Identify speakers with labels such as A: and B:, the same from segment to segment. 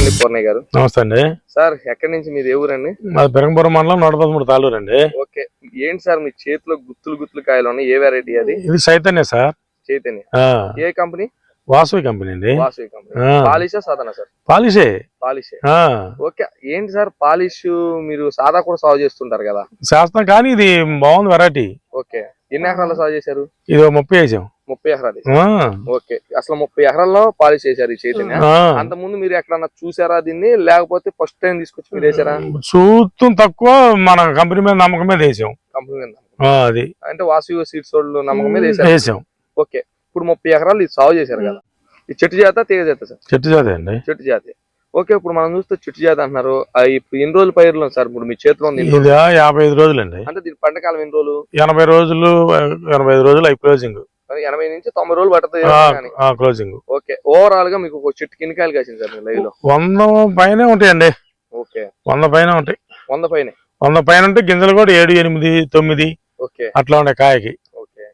A: అండి పూర్ణయ్య గారు.
B: నమస్తే అండి
A: సార్, ఎక్కడి నుంచి మీది ఏ ఊరండి?
B: మాది పెరంగపురం మండలం 113 తాలూరు అండి.
A: ఓకే, ఏంటి సార్ మీ చేతిలో గుత్తులు కాయలు ఉన్నాయి? ఏ వెరైటీ అది?
B: ఇది చైతన్య సార్.
A: చైతన్య. ఏ కంపెనీ?
B: వాసవి కంపెనీ అండి.
A: వాసవి కంపెనీ. పాలిషా సాధానా సార్?
B: పాలిషే.
A: పాలిషే. ఓకే, ఏంటి సార్ పాలిష్ మీరు సాదా కూడా సాగు చేస్తుంటారు కదా?
B: చేస్తాం కానీ ఇది బాగుంది వెరైటీ.
A: ఓకే, ఎన్ని ఎకరాల్లో సాగు చేశారు?
B: ఇది 30 వేసాం.
A: 30 ఎకరాలు. ఓకే, అసలు 30 ఎకరాల్లో పాలిష్ చేశారు ఈ చైతన్య. అంత ముందు మీరు ఎక్కడన్నా చూసారా దీన్ని, లేకపోతే ఫస్ట్ టైం తీసుకొచ్చి మీరు వేసారా?
B: చూస్తాం తక్కువ, మన కంపెనీ మీద నమ్మకం మీద వేసాం.
A: కంపెనీ మీద
B: అది
A: అంటే వాసవి సీడ్స్ వాళ్ళు నమ్మకం మీద
B: వేసాం.
A: ఓకే, ఇప్పుడు 30 ఎకరాలు ఇది సాగు చేశారు కదా, ఈ చెట్టు జాత తీగ జాత సార్?
B: చెట్టు జాతి అండి.
A: చెట్టు జాతి. ఓకే, ఇప్పుడు మనం చూస్తే చెట్టు జాతి అంటున్నారు. ఇప్పుడు ఎన్ని రోజులు పైర్లు సార్ ఇప్పుడు మీ చేతిలో ఉంది?
B: ఇది 55 రోజులు అండి.
A: అంటే దీని పంటకాలం ఎన్ని రోజులు?
B: 80 రోజులు. 85 రోజులు అయి క్లోజింగ్.
A: 80 నుంచి 90 రోజులు పడుతుంది
B: క్లోజింగ్.
A: ఓకే, ఓవరాల్ గా మీకు ఒక చెట్టు ఎన్ని కాయలు కాసింది సార్ లైవ్ లో?
B: 100 పైనే ఉంటాయండి.
A: ఓకే,
B: 100 పైన ఉంటాయి.
A: 100 పైన.
B: 100 పైన ఉంటే గింజలు కూడా 7, 8, 9
A: ఓకే
B: అట్లా ఉండే కాయకి.
A: ఓకే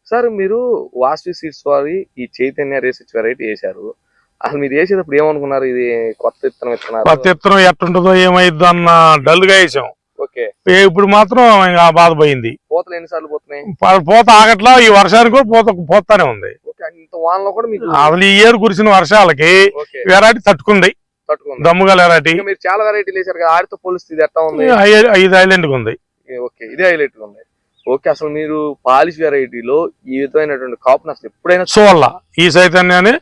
A: సార్, మీరు వాసవి సీడ్స్ వారి ఈ చైతన్య రీసెర్చ్ వెరైటీ వేశారు. అసలు మీరు వేసేటప్పుడు ఏమనుకున్నారు? ఇది కొత్త విత్తనం ఇస్తున్నారు,
B: కొత్త విత్తనం ఎట్టుంటుందో ఏమైద్దో అన్న డల్ గా వేసాం.
A: ఓకే,
B: ఇప్పుడు మాత్రం ఇంకా బాధపోయింది.
A: పూతలు ఎన్నిసార్లు పోతున్నాయి?
B: పూత ఆగట్లా. ఈ వర్షానికి కూడా పోతానే ఉంది.
A: ఇంత వానలో కూడా మీకు
B: అసలు ఈ ఏరు కురిసిన వర్షాలకి వెరైటీ తట్టుకుంది. దమ్ముగా వెరైటీ.
A: మీరు చాలా వెరైటీలు వేసారు కదా, ఆడితో పోలిస్తే ఇది ఎట్లా ఉంది?
B: 5 ఐలాండ్ ఉంది.
A: ఓకే, ఇదే హైలైట్ ఉంది. ఓకే, అసలు మీరు పాలిష్ వెరైటీలో ఈ విధమైనటువంటి కాపును అసలు ఎప్పుడైనా
B: చూడాల. ఈ చైతన్యాన్ని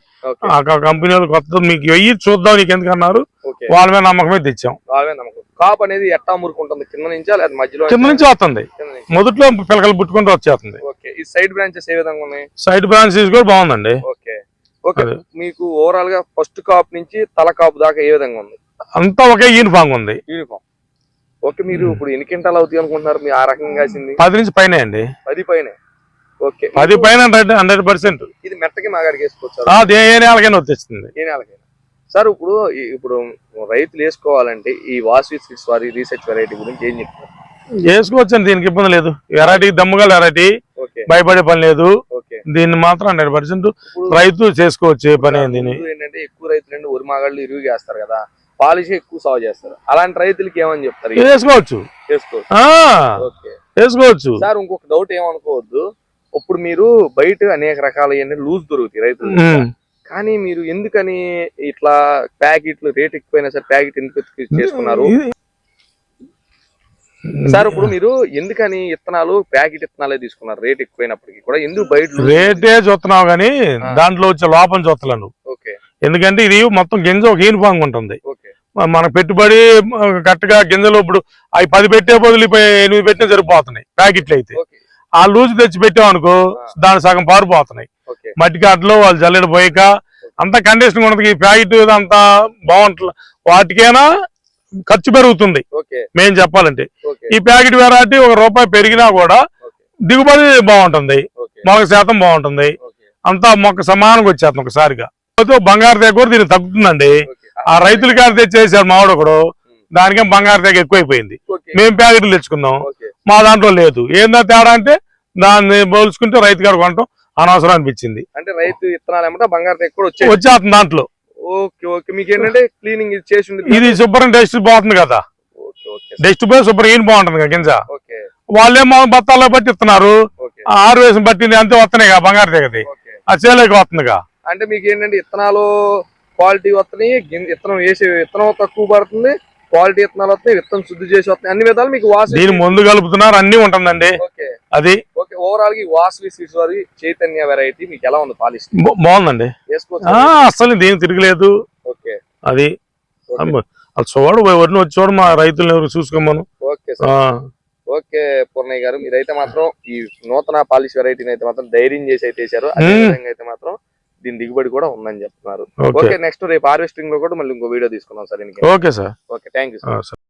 B: కంపెనీ వాళ్ళు కొత్త మీకు వెయ్యి చూద్దాం నీకు ఎందుకన్నారు, వాళ్ళ మీద నమ్మకమే తెచ్చాం.
A: కాపు అనేది ఎట్టా మురుకుంటుంది? కింద నుంచా లేదా మధ్యలో?
B: కింద నుంచి వస్తుంది. మొదట్లో పిల్లకలు పుట్టుకుంటూ వచ్చేస్తుంది.
A: ఓకే, ఈ సైడ్ బ్రాంచెస్ ఏ విధంగా ఉన్నాయి?
B: సైడ్ బ్రాంచెస్ కూడా బాగుందండి.
A: ఓకే ఓకే, మీకు ఓవరాల్ గా ఫస్ట్ కాపు నుంచి తల కాపు దాకా ఏ విధంగా ఉంది?
B: అంతా ఒకే యూనిఫామ్ ఉంది.
A: యూనిఫామ్. ఓకే, మీరు ఇప్పుడు ఎన్ని క్వింటాలు అవుతాయి అనుకుంటున్నారు మీరు ఆ రకంగా కాసింది?
B: 10 నుంచి పైన అండి.
A: 10 పైన. ఓకే,
B: 10 పైన 100%.
A: ఇది మెట్టకి మాగాడికి వేసుకోవచ్చు?
B: ఏ నెలకైనా వచ్చేస్తుంది.
A: ఏ నెలకైనా. సార్, ఇప్పుడు రైతులు వేసుకోవాలంటే ఈ వాసవి సీడ్స్ వారి రీసెర్చ్ వెరైటీ గురించి ఏం చెప్తారు?
B: వేసుకోవచ్చండి, దీనికి ఇబ్బంది లేదు. వెరైటీ దమ్ముగా వెరైటీ, భయపడే పని లేదు. దీన్ని మాత్రం 100% రైతు చేసుకోవచ్చు. ఏ పని
A: ఏంటంటే ఎక్కువ రైతులు వరి మాగాళ్ళు ఇరుగు చేస్తారు కదా, పాలిష్ ఎక్కువ సాగు చేస్తారు. అలాంటి రైతులకి ఏమని చెప్తారు?
B: వేసుకోవచ్చు.
A: సార్, ఇంకొక డౌట్ ఏమనుకోవద్దు, ఇప్పుడు మీరు బయట అనేక రకాల లూజ్ దొరుకుతాయి రైతులు, కానీ మీరు ఎందుకని ఇట్లా ప్యాకెట్లు రేట్ ఎక్కువైనా సరే ప్యాకెట్ ఎందుకు చేసుకున్నారు సార్? ఇప్పుడు మీరు ఎందుకని ఇత్తనాలు ప్యాకెట్ ఇత్తనాలే తీసుకున్నారు రేట్ ఎక్కువైనప్పటికీ కూడా? ఎందుకు బయట
B: రేటే చూస్తున్నావు కానీ దాంట్లో వచ్చే లోపం చూస్తలేను. ఎందుకంటే ఇది మొత్తం గింజ ఒక యూనిఫామ్ ఉంటుంది. మన పెట్టుబడి కరెక్ట్గా గింజలు ఇప్పుడు అవి 10 పెట్టే బదులు 8 పెట్టినా సరిపోతున్నాయి ప్యాకెట్లు అయితే. ఆ లూజ్ తెచ్చి పెట్టామనుకో దాని సగం పారిపోతున్నాయి. మట్టి కాటలో వాళ్ళు జల్లెడ పోయాక అంత కండిషన్ ఉంటుంది. ఈ ప్యాకెట్ అంతా బాగుంటుంది, వాటికైనా ఖర్చు పెరుగుతుంది. మేము చెప్పాలంటే ఈ ప్యాకెట్ వెరైటీ ₹1 పెరిగినా కూడా దిగుబడి బాగుంటుంది, మొలక శాతం బాగుంటుంది, అంతా మొక్క సమానంగా వచ్చేస్తుంది ఒకసారిగా. బంగారు తెగ కూడా దీనికి తగ్గుతుందండి. ఆ రైతుల కాడ తెచ్చేసారు మావాడు ఒకడు, దానికేం బంగారు తెగ ఎక్కువైపోయింది. మేము ప్యాకెట్లు తెచ్చుకున్నాం, మా దాంట్లో లేదు. ఏందా తేడా అంటే దాన్ని పోల్చుకుంటే రైతు గారు కొనటం అనవసరం అనిపించింది.
A: అంటే రైతు ఇత్తనాలు బంగారు తెగ కూడా
B: వచ్చేస్తుంది దాంట్లో.
A: ఓకే ఓకే, మీకు ఏంటంటే క్లీనింగ్ చేసి
B: ఇది శుభ్రం డస్ట్ పోతుంది కదా, డస్ట్ పోయి శుభ్రం ఏం బాగుంటుంది కదా గింజ. వాళ్ళేమో బత్తాల్లో బట్టి ఇస్తున్నారు, 6 వేసిన బట్టి అంతే వస్తున్నాయి కదా బంగారు తెగది, ఆ చేలోకి వస్తుందిగా.
A: అంటే మీకు ఏంటంటే ఇత్తనాలు క్వాలిటీ వస్తున్నాయి, విత్తనం వేసే విత్తనం తక్కువ పడుతుంది, క్వాలిటీ విత్తనాలు వస్తున్నాయి, విత్తనం శుద్ధి చేసి వస్తున్నాయి, అన్ని విధాలు మీకు
B: దీని ముందు కలుపుతున్నారు, అన్ని ఉంటుందండి. అది
A: ఓకే, ఓవరాల్ గా వాసవి సీడ్స్ వారి చైతన్య వెరైటీ మీకు ఎలా ఉంది? పాలిష్
B: బాగుందండి, అసలు దేని తిరగలేదు.
A: ఓకే,
B: అది చూడు వడిని వచ్చి చూడు, మా రైతులను ఎవరు చూసుకోమను.
A: Okay sir. ఓకే పూర్ణయ్య గారు, మీరైతే మాత్రం ఈ నూతన పాలిష్ వెరైటీని అయితే మాత్రం ధైర్యం చేసి అయితే వేసారు. అదే విధంగా అయితే మాత్రం దీని దిగుబడి కూడా ఉందని చెప్తున్నారు. ఓకే, నెక్స్ట్ రేపు హార్వెస్టింగ్ లో కూడా మళ్ళీ ఇంకో వీడియో తీసుకున్నాం sir.
B: Okay sir.
A: Okay, thank you sir.